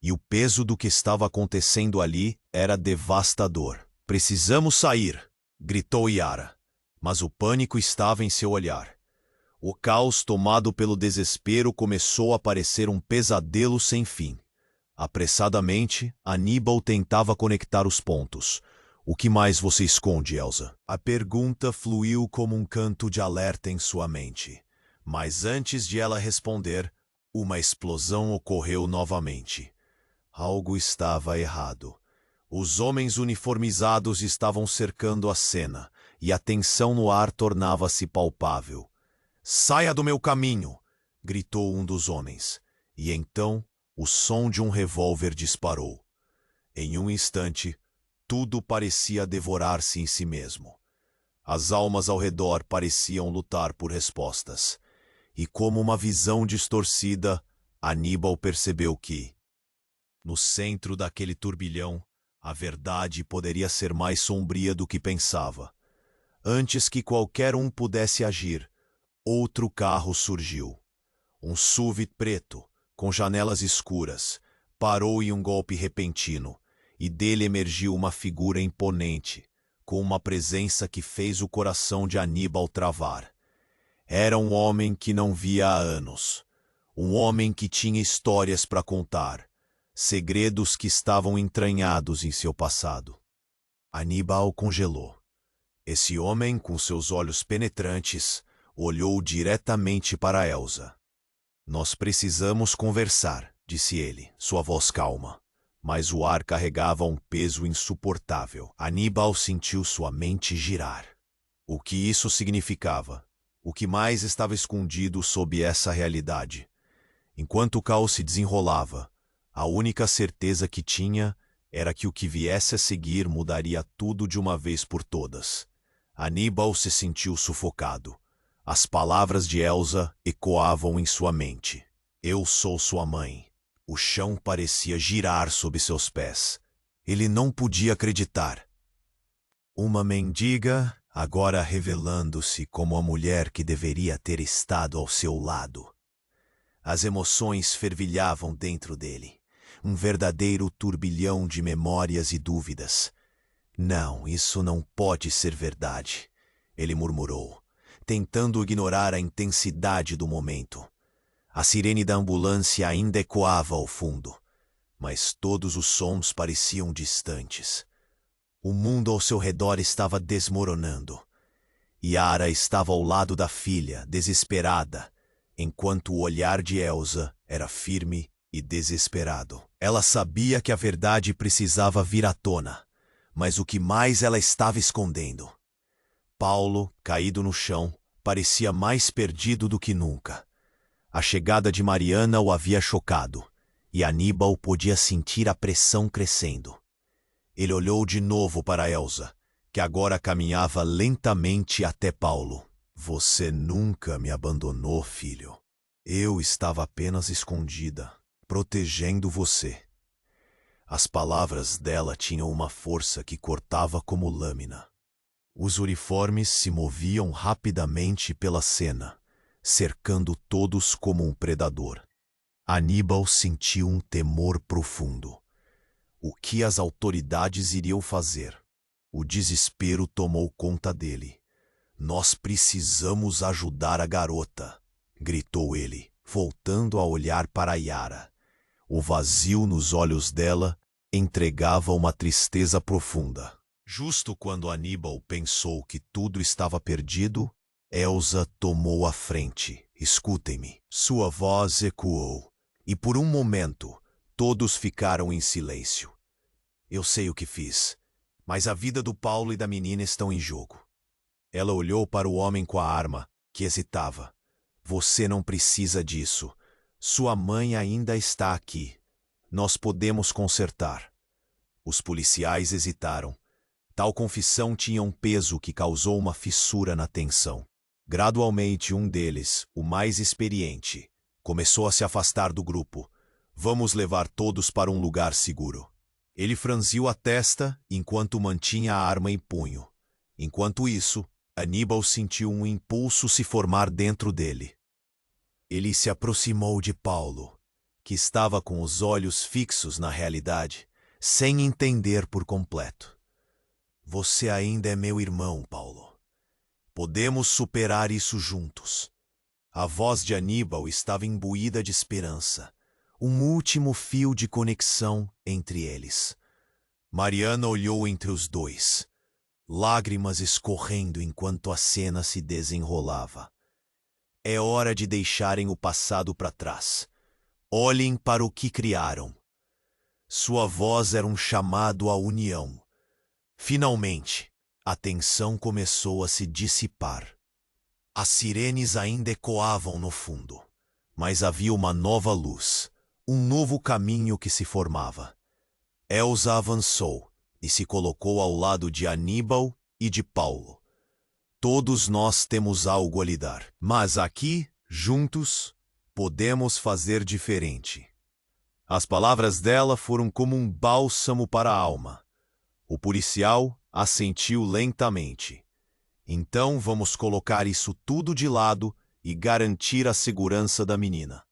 e o peso do que estava acontecendo ali era devastador. Precisamos sair, gritou Yara, mas o pânico estava em seu olhar. O caos tomado pelo desespero começou a parecer um pesadelo sem fim. Apressadamente, Aníbal tentava conectar os pontos. O que mais você esconde, Elsa? A pergunta fluiu como um canto de alerta em sua mente. Mas antes de ela responder, uma explosão ocorreu novamente. Algo estava errado. Os homens uniformizados estavam cercando a cena, e a tensão no ar tornava-se palpável. "Saia do meu caminho!" gritou um dos homens. E então, o som de um revólver disparou. Em um instante, tudo parecia devorar-se em si mesmo. As almas ao redor pareciam lutar por respostas. E como uma visão distorcida, Aníbal percebeu que, no centro daquele turbilhão, a verdade poderia ser mais sombria do que pensava. Antes que qualquer um pudesse agir, outro carro surgiu. Um SUV preto, com janelas escuras, parou em um golpe repentino, e dele emergiu uma figura imponente, com uma presença que fez o coração de Aníbal travar. Era um homem que não via há anos. Um homem que tinha histórias para contar, segredos que estavam entranhados em seu passado. Aníbal congelou. Esse homem, com seus olhos penetrantes, olhou diretamente para Elsa. "Nós precisamos conversar", disse ele, sua voz calma. Mas o ar carregava um peso insuportável. Aníbal sentiu sua mente girar. O que isso significava? O que mais estava escondido sob essa realidade? Enquanto o caos se desenrolava, a única certeza que tinha era que o que viesse a seguir mudaria tudo de uma vez por todas. Aníbal se sentiu sufocado. As palavras de Elsa ecoavam em sua mente. "Eu sou sua mãe." O chão parecia girar sob seus pés. Ele não podia acreditar. Uma mendiga, agora revelando-se como a mulher que deveria ter estado ao seu lado. As emoções fervilhavam dentro dele. Um verdadeiro turbilhão de memórias e dúvidas. "Não, isso não pode ser verdade", ele murmurou, tentando ignorar a intensidade do momento. A sirene da ambulância ainda ecoava ao fundo, mas todos os sons pareciam distantes. O mundo ao seu redor estava desmoronando. Yara estava ao lado da filha, desesperada, enquanto o olhar de Elsa era firme e desesperado. Ela sabia que a verdade precisava vir à tona, mas o que mais ela estava escondendo? Paulo, caído no chão, parecia mais perdido do que nunca. A chegada de Mariana o havia chocado, e Aníbal podia sentir a pressão crescendo. Ele olhou de novo para Elsa, que agora caminhava lentamente até Paulo. "Você nunca me abandonou, filho. Eu estava apenas escondida, protegendo você." As palavras dela tinham uma força que cortava como lâmina. Os uniformes se moviam rapidamente pela cena, cercando todos como um predador. Aníbal sentiu um temor profundo. O que as autoridades iriam fazer? O desespero tomou conta dele. "Nós precisamos ajudar a garota", gritou ele, voltando a olhar para Yara. O vazio nos olhos dela entregava uma tristeza profunda. Justo quando Aníbal pensou que tudo estava perdido, Elsa tomou a frente. "Escutem-me." Sua voz ecoou, e por um momento todos ficaram em silêncio. "Eu sei o que fiz, mas a vida do Paulo e da menina estão em jogo." Ela olhou para o homem com a arma, que hesitava. "Você não precisa disso. Sua mãe ainda está aqui. Nós podemos consertar." Os policiais hesitaram. Tal confissão tinha um peso que causou uma fissura na tensão. Gradualmente, um deles, o mais experiente, começou a se afastar do grupo. "Vamos levar todos para um lugar seguro." Ele franziu a testa enquanto mantinha a arma em punho. Enquanto isso, Aníbal sentiu um impulso se formar dentro dele. Ele se aproximou de Paulo, que estava com os olhos fixos na realidade, sem entender por completo. Você ainda é meu irmão, Paulo. Podemos superar isso juntos. A voz de Aníbal estava imbuída de esperança, um último fio de conexão entre eles. Mariana olhou entre os dois, lágrimas escorrendo enquanto a cena se desenrolava. É hora de deixarem o passado para trás. Olhem para o que criaram. Sua voz era um chamado à união. Finalmente, a tensão começou a se dissipar. As sirenes ainda ecoavam no fundo, mas havia uma nova luz, um novo caminho que se formava. Elsa avançou e se colocou ao lado de Aníbal e de Paulo. Todos nós temos algo a lhe dar, mas aqui, juntos, podemos fazer diferente. As palavras dela foram como um bálsamo para a alma. O policial assentiu lentamente. Então vamos colocar isso tudo de lado e garantir a segurança da menina.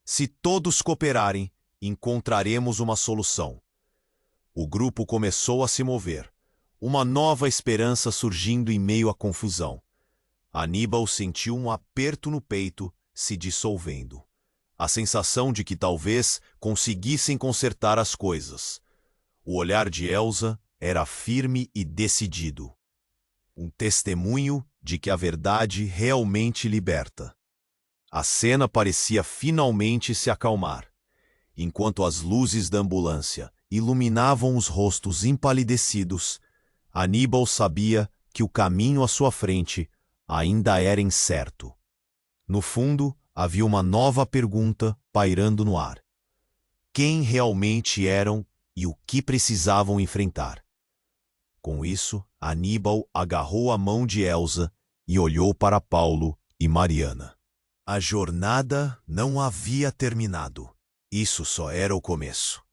Se todos cooperarem, encontraremos uma solução. O grupo começou a se mover, uma nova esperança surgindo em meio à confusão. Aníbal sentiu um aperto no peito se dissolvendo. A sensação de que talvez conseguissem consertar as coisas. O olhar de Elsa era firme e decidido. Um testemunho de que a verdade realmente liberta. A cena parecia finalmente se acalmar, enquanto as luzes da ambulância iluminavam os rostos empalidecidos. Aníbal sabia que o caminho à sua frente ainda era incerto. No fundo, havia uma nova pergunta pairando no ar. Quem realmente eram e o que precisavam enfrentar? Com isso, Aníbal agarrou a mão de Elsa e olhou para Paulo e Mariana. A jornada não havia terminado. Isso só era o começo.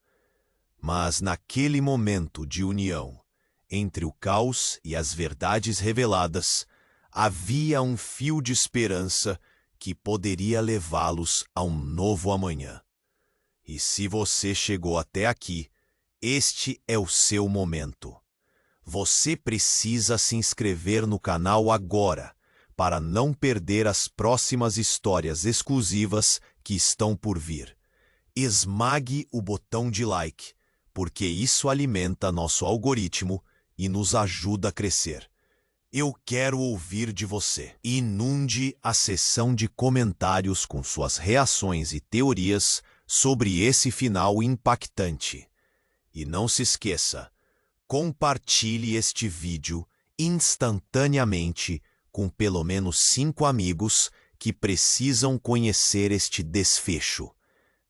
Mas naquele momento de união, entre o caos e as verdades reveladas, havia um fio de esperança que poderia levá-los a um novo amanhã. E se você chegou até aqui, este é o seu momento. Você precisa se inscrever no canal agora, para não perder as próximas histórias exclusivas que estão por vir. Esmague o botão de like, porque isso alimenta nosso algoritmo e nos ajuda a crescer. Eu quero ouvir de você. Inunde a seção de comentários com suas reações e teorias sobre esse final impactante. E não se esqueça, compartilhe este vídeo instantaneamente com pelo menos 5 amigos que precisam conhecer este desfecho.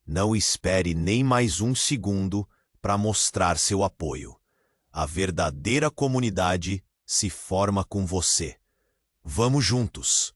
Não espere nem mais um segundo para mostrar seu apoio. A verdadeira comunidade se forma com você. Vamos juntos!